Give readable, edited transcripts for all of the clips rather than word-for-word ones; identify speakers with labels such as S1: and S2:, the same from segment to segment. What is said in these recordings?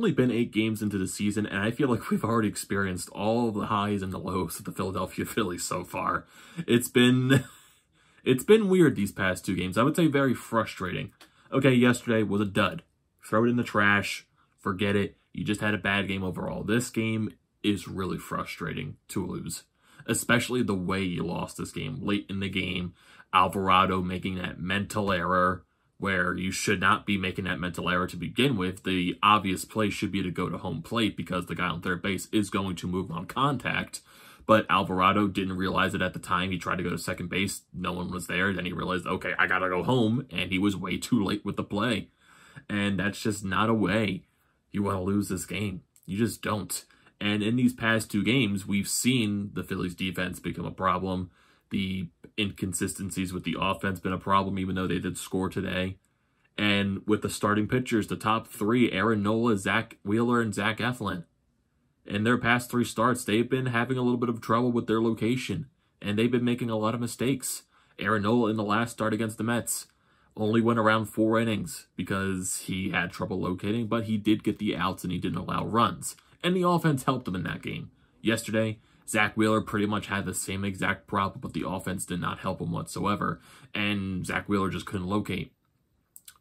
S1: only been 8 games into the season, and I feel like we've already experienced all the highs and the lows of the Philadelphia Phillies so far. It's been weird these past 2 games. I would say very frustrating. Okay, yesterday was a dud. Throw it in the trash. Forget it. You just had a bad game overall. This game is really frustrating to lose, especially the way you lost this game. Late in the game, Alvarado making that mental error where you should not be making that mental error to begin with. The obvious play should be to go to home plate because the guy on third base is going to move on contact. But Alvarado didn't realize it at the time. He tried to go to second base. No one was there. Then he realized, okay, I got to go home. And he was way too late with the play. And that's just not a way you want to lose this game. You just don't. And in these past 2 games, we've seen the Phillies defense become a problem. The inconsistencies with the offense been a problem, even though they did score today. And with the starting pitchers, the top 3, Aaron Nola, Zach Wheeler, and Zach Eflin. In their past 3 starts, they've been having a little bit of trouble with their location. And they've been making a lot of mistakes. Aaron Nola in the last start against the Mets only went around 4 innings because he had trouble locating, but he did get the outs and he didn't allow runs. And the offense helped him in that game. Yesterday, Zach Wheeler pretty much had the same exact problem, but the offense did not help him whatsoever. And Zach Wheeler just couldn't locate.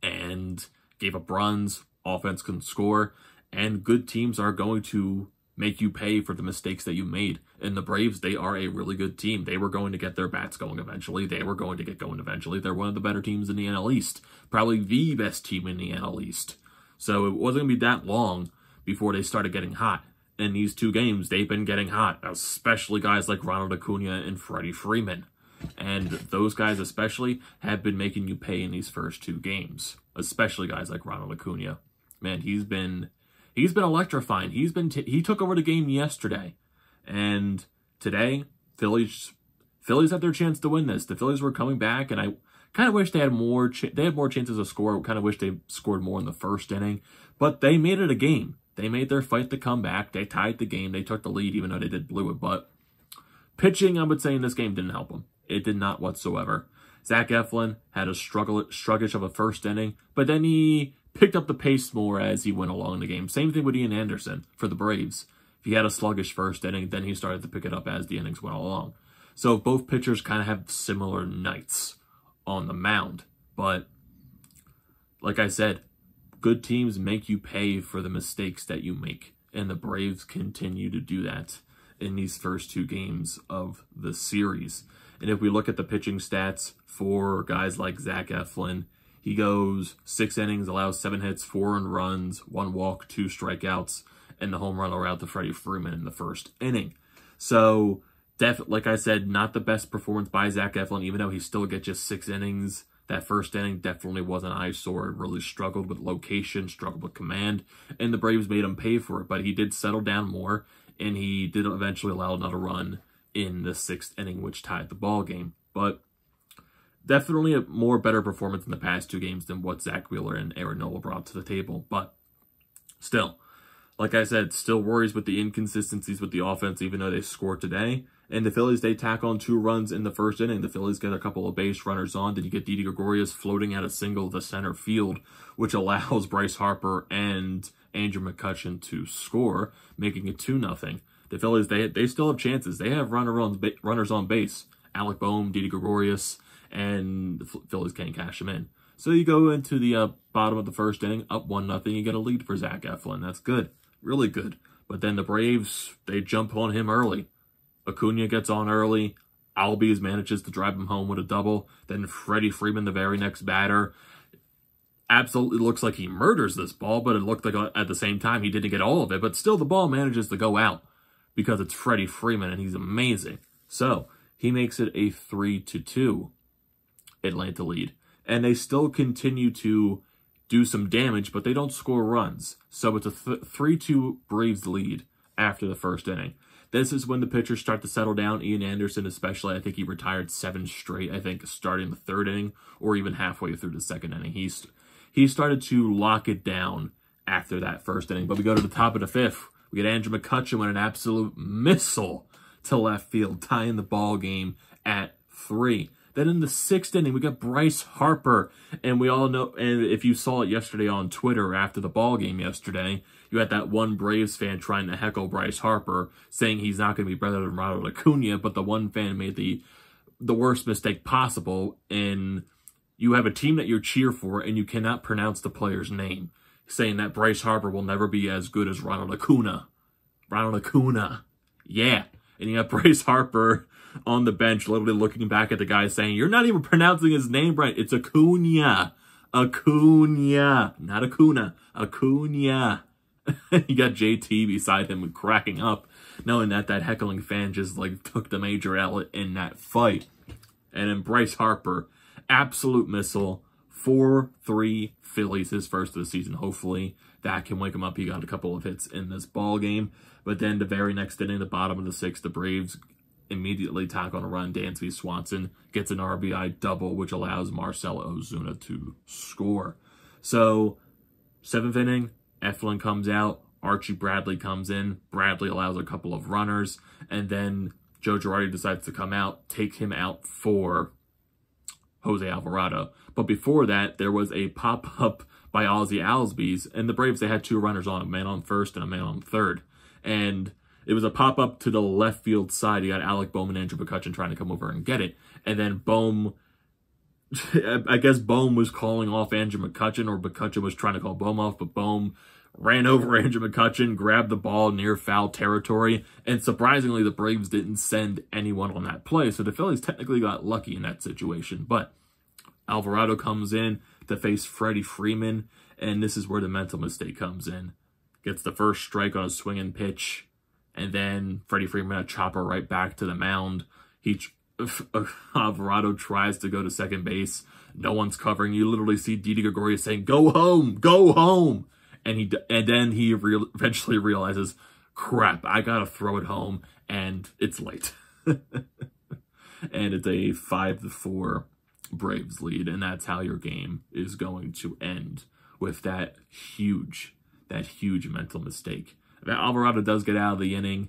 S1: And gave up runs, offense couldn't score. And good teams are going to make you pay for the mistakes that you made. And the Braves, they are a really good team. They were going to get their bats going eventually. They were going to get going eventually. They're one of the better teams in the NL East. Probably the best team in the NL East. So it wasn't going to be that long before they started getting hot. In these 2 games, they've been getting hot, especially guys like Ronald Acuna and Freddie Freeman. And those guys especially have been making you pay in these first 2 games, especially guys like Ronald Acuna. Man, he's been electrifying. He took over the game yesterday. And today, Phillies had their chance to win this. The Phillies were coming back, and I kind of wish they had more chances to score. I kind of wish they scored more in the first inning, but they made it a game. They made their fight to come back. They tied the game. They took the lead, even though they did blew it. But pitching, I would say, in this game didn't help them. It did not whatsoever. Zach Eflin had a sluggish of a first inning, but then he picked up the pace more as he went along the game. Same thing with Ian Anderson for the Braves. If he had a sluggish first inning, then he started to pick it up as the innings went along. So both pitchers kind of have similar nights on the mound. But like I said, good teams make you pay for the mistakes that you make. And the Braves continue to do that in these first 2 games of the series. And if we look at the pitching stats for guys like Zach Eflin, he goes 6 innings, allows 7 hits, 4 earned runs, 1 walk, 2 strikeouts, and the home run allowed to Freddie Freeman in the first inning. So, like I said, not the best performance by Zach Eflin, even though he still gets just 6 innings. That first inning definitely was an eyesore. Really struggled with location, struggled with command, and the Braves made him pay for it. But he did settle down more, and he did eventually allow another run in the 6th inning, which tied the ball game. But definitely a more better performance in the past 2 games than what Zach Wheeler and Aaron Nola brought to the table. But still, like I said, still worries with the inconsistencies with the offense, even though they scored today. And the Phillies, they tack on 2 runs in the first inning. The Phillies get a couple of base runners on. Then you get Nitty Gregorius floating out a single to center field, which allows Bryce Harper and Andrew McCutchen to score, making it 2-0. The Phillies, they still have chances. They have runners on base. Alec Boehm, Nitty Gregorius, and the Phillies can't cash them in. So you go into the bottom of the first inning, up 1-0. You get a lead for Zach Eflin. That's good. Really good. But then the Braves, they jump on him early. Acuna gets on early. Albies manages to drive him home with a double. Then Freddie Freeman, the very next batter, absolutely looks like he murders this ball, but it looked like at the same time he didn't get all of it. But still, the ball manages to go out because it's Freddie Freeman, and he's amazing. So he makes it a 3-2 Atlanta lead. And they still continue to do some damage, but they don't score runs. So it's a 3-2 Braves lead after the first inning. This is when the pitchers start to settle down. Ian Anderson especially, I think he retired 7 straight, I think, starting the 3rd inning or even halfway through the 2nd inning. He started to lock it down after that first inning. But we go to the top of the 5th. We get Andrew McCutchen with an absolute missile to left field, tying the ball game at 3. Then in the 6th inning, we got Bryce Harper. And we all know, and if you saw it yesterday on Twitter after the ball game yesterday, you had that one Braves fan trying to heckle Bryce Harper, saying he's not going to be better than Ronald Acuna, but the one fan made the worst mistake possible, and you have a team that you cheer for, and you cannot pronounce the player's name, saying that Bryce Harper will never be as good as Ronald Acuna. Ronald Acuna. Yeah. And you have Bryce Harper on the bench, literally looking back at the guy saying, you're not even pronouncing his name right. It's Acuna. Acuna. Not Acuna. Acuna. You got JT beside him cracking up, knowing that heckling fan just like took the major L in that fight. And then Bryce Harper, absolute missile, 4-3 Phillies, his first of the season. Hopefully that can wake him up. He got a couple of hits in this ball game. But then the very next inning, the bottom of the 6th, the Braves immediately tack on a run. Dansby Swanson gets an RBI double, which allows Marcell Ozuna to score. So, 7th inning, Eflin comes out. Archie Bradley comes in. Bradley allows a couple of runners. And then Joe Girardi decides to come out, take him out for Jose Alvarado. But before that, there was a pop-up by Ozzie Albies. And the Braves, they had 2 runners on, a man on first and a man on third. And it was a pop-up to the left field side. You got Alec Bohm and Andrew McCutchen trying to come over and get it. And then Bohm, I guess Bohm was calling off Andrew McCutchen, or McCutchen was trying to call Bohm off, but Bohm ran over Andrew McCutchen, grabbed the ball near foul territory, and surprisingly, the Braves didn't send anyone on that play. So the Phillies technically got lucky in that situation. But Alvarado comes in to face Freddie Freeman, and this is where the mental mistake comes in. Gets the first strike on a swinging pitch, and then Freddie Freeman a chopper right back to the mound. Alvarado tries to go to second base. No one's covering. You literally see Didi Gregorius saying, "Go home, go home," and then he eventually realizes, "Crap, I gotta throw it home," and it's late. And it's a 5-4 Braves lead, and that's how your game is going to end, with that huge mental mistake. If Alvarado does get out of the inning,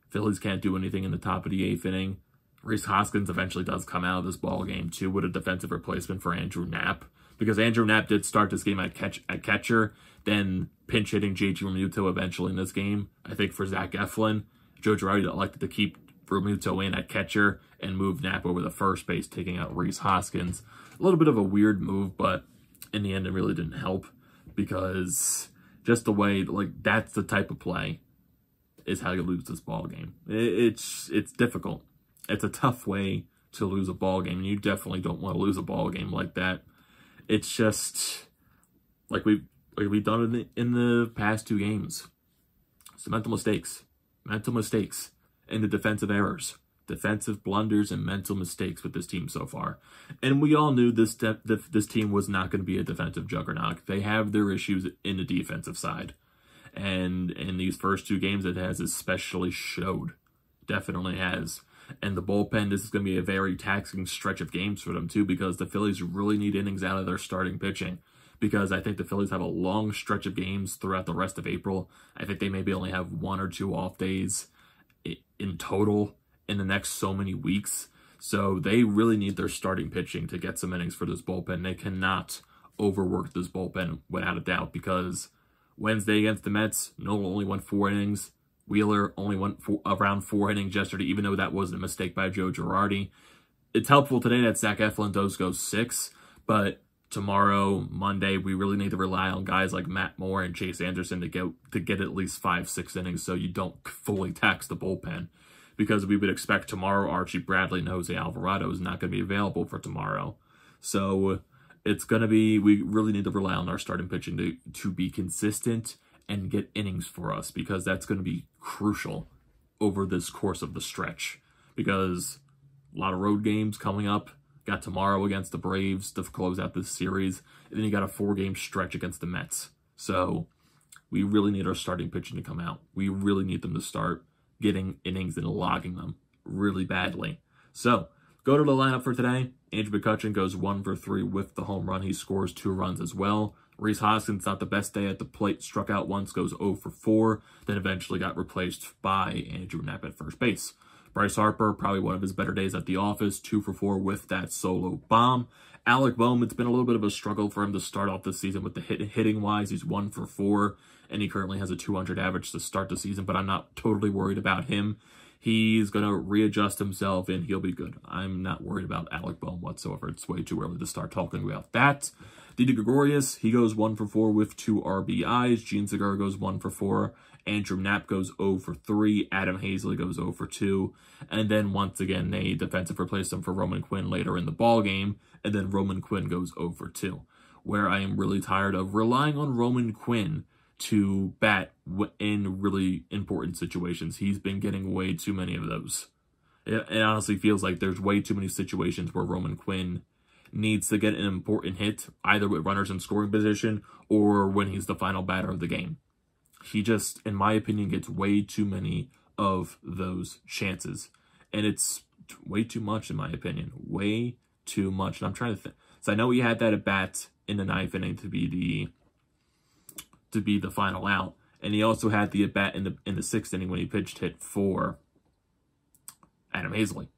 S1: Phillies can't do anything in the top of the 8th inning. Rhys Hoskins eventually does come out of this ball game too with a defensive replacement for Andrew Knapp, because Andrew Knapp did start this game at catcher, then pinch hitting JT Realmuto eventually in this game, I think for Zach Eflin. Joe Girardi elected to keep Realmuto in at catcher and move Knapp over to first base, taking out Rhys Hoskins. A little bit of a weird move, but in the end it really didn't help, because just the way, like, that's the type of play is how you lose this ball game. It's difficult. It's a tough way to lose a ball game. You definitely don't want to lose a ball game like that. It's just like we've done it in the past 2 games. It's mental mistakes, and the defensive errors, defensive blunders, and mental mistakes with this team so far. And we all knew this team was not going to be a defensive juggernaut. They have their issues in the defensive side. And in these first 2 games, it has especially showed. Definitely has. And the bullpen, this is going to be a very taxing stretch of games for them too, because the Phillies really need innings out of their starting pitching. Because I think the Phillies have a long stretch of games throughout the rest of April. I think they maybe only have 1 or 2 off days in total in the next so many weeks. So they really need their starting pitching to get some innings for this bullpen. They cannot overwork this bullpen without a doubt, because Wednesday against the Mets, Nola only went 4 innings. Wheeler only went around 4 innings yesterday, even though that was a mistake by Joe Girardi. It's helpful today that Zach Eflin does go 6, but tomorrow, Monday, we really need to rely on guys like Matt Moore and Chase Anderson to get at least 5-6 innings, so you don't fully tax the bullpen. Because we would expect tomorrow Archie Bradley and Jose Alvarado is not going to be available for tomorrow. So it's going to be, we really need to rely on our starting pitching to be consistent and get innings for us, because that's going to be crucial over this course of the stretch. Because a lot of road games coming up. Got tomorrow against the Braves to close out this series. And then you got a 4-game stretch against the Mets. So we really need our starting pitching to come out. We really need them to start getting innings and logging them really badly. So go to the lineup for today. Andrew McCutchen goes 1 for 3 with the home run. He scores 2 runs as well. Rhys Hoskins, not the best day at the plate, struck out once, goes 0 for 4, then eventually got replaced by Andrew Knapp at first base. Bryce Harper, probably one of his better days at the office, 2 for 4 with that solo bomb. Alec Bohm, it's been a little bit of a struggle for him to start off the season with the hitting-wise. He's 1 for 4, and he currently has a 200 average to start the season, but I'm not totally worried about him. He's going to readjust himself, and he'll be good. I'm not worried about Alec Bohm whatsoever. It's way too early to start talking about that. Didi Gregorius, he goes 1 for 4 with 2 RBIs. Gene Segura goes 1 for 4. Andrew Knapp goes 0 for 3. Adam Hazley goes 0 for 2. And then once again, a defensive replacement for Roman Quinn later in the ball game. And then Roman Quinn goes 0 for 2. Where I am really tired of relying on Roman Quinn to bat in really important situations. He's been getting way too many of those. It honestly feels like there's way too many situations where Roman Quinn needs to get an important hit, either with runners in scoring position or when he's the final batter of the game. He just, in my opinion, gets way too many of those chances. And it's way too much, in my opinion. Way too much. And I'm trying to think. So I know he had that at bat in the 9th inning to be the final out. And he also had the at bat in the 6th inning when he pitched hit for Adam Hazley.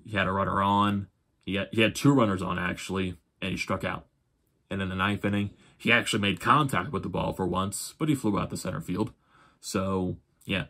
S1: He had a runner on. He had 2 runners on, actually, and he struck out. And in the 9th inning, he actually made contact with the ball for once, but he flew out to center field. So, yeah,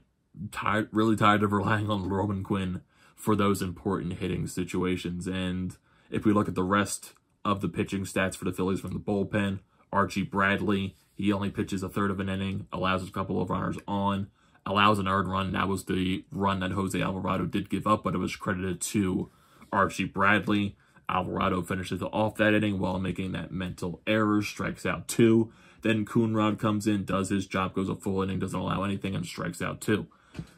S1: really tired of relying on Roman Quinn for those important hitting situations. And if we look at the rest of the pitching stats for the Phillies from the bullpen, Archie Bradley, he only pitches a third of an inning, allows a couple of runners on, allows an earned run. That was the run that Jose Alvarado did give up, but it was credited to Archie Bradley. Alvarado finishes off that inning while making that mental error, strikes out 2. Then Coonrod comes in, does his job, goes a full inning, doesn't allow anything, and strikes out 2.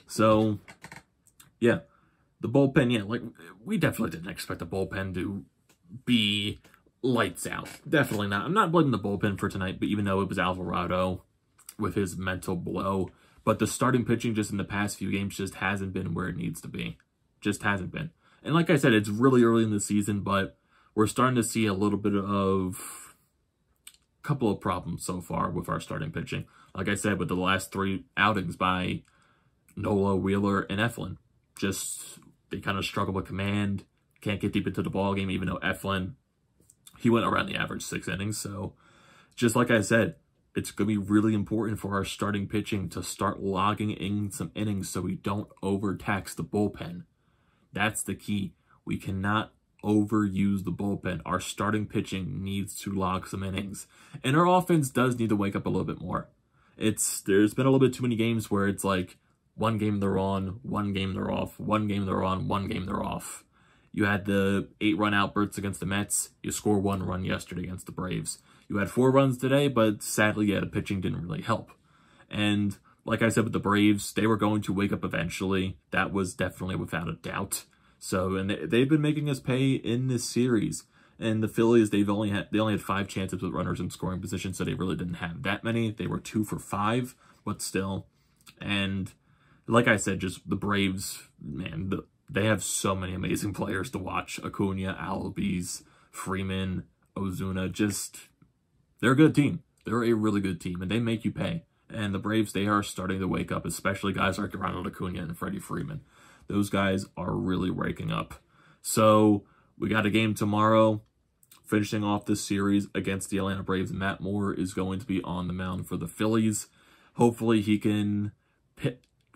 S1: So, yeah, the bullpen, yeah, like, we definitely didn't expect the bullpen to be lights out. Definitely not. I'm not blaming the bullpen for tonight, but even though it was Alvarado with his mental blow, but the starting pitching just in the past few games just hasn't been where it needs to be. Just hasn't been. And like I said, it's really early in the season, but we're starting to see a little bit of a couple of problems so far with our starting pitching. Like I said, with the last 3 outings by Nola, Wheeler, and Eflin. Just, they kind of struggle with command, can't get deep into the ball game, even though Eflin, he went around the average 6 innings. So, just like I said, it's going to be really important for our starting pitching to start logging in some innings so we don't overtax the bullpen. That's the key. We cannot overuse the bullpen. Our starting pitching needs to log some innings. And our offense does need to wake up a little bit more. There's been a little bit too many games where it's like, one game they're on, one game they're off, one game they're on, one game they're off. You had the 8-run outbursts against the Mets. You score 1 run yesterday against the Braves. You had 4 runs today, but sadly, yeah, the pitching didn't really help. And like I said with the Braves, they were going to wake up eventually. That was definitely without a doubt. So, and they've been making us pay in this series. And the Phillies, they only had 5 chances with runners in scoring position, so they really didn't have that many. They were 2 for 5, but still. And like I said, just the Braves, man, they have so many amazing players to watch. Acuna, Albies, Freeman, Ozuna, they're a good team. They're a really good team, and they make you pay. And the Braves, they are starting to wake up, especially guys like Ronald Acuna and Freddie Freeman. Those guys are really waking up. So, we got a game tomorrow. Finishing off this series against the Atlanta Braves, Matt Moore is going to be on the mound for the Phillies. Hopefully, he can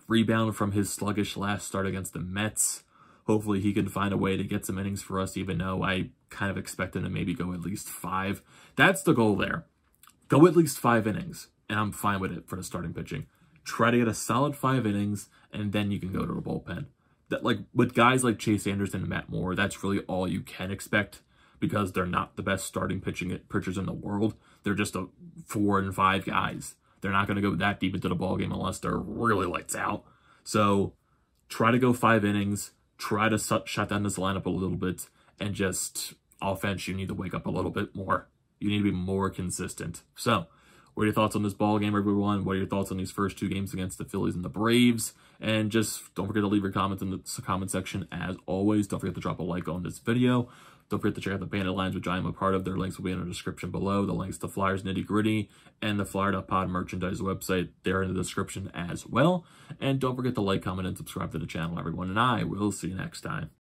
S1: rebound from his sluggish last start against the Mets. Hopefully, he can find a way to get some innings for us, even though I kind of expect him to maybe go at least 5. That's the goal there. Go at least 5 innings. And I'm fine with it for the starting pitching. Try to get a solid 5 innings, and then you can go to the bullpen. That, like, with guys like Chase Anderson and Matt Moore, that's really all you can expect because they're not the best starting pitchers in the world. They're just 4 and 5 guys. They're not going to go that deep into the ballgame unless they're really lights out. So try to go 5 innings. Try to shut down this lineup a little bit, and just offense, you need to wake up a little bit more. You need to be more consistent. So, what are your thoughts on this ball game, everyone? What are your thoughts on these first 2 games against the Phillies and the Braves? And just don't forget to leave your comments in the comment section. As always, don't forget to drop a like on this video. Don't forget to check out the Bandit Lines, which I am a part of. Their links will be in the description below. The links to Flyers Nitty Gritty and the Flyer.pod merchandise website, they're in the description as well. And don't forget to like, comment, and subscribe to the channel, everyone. And I will see you next time.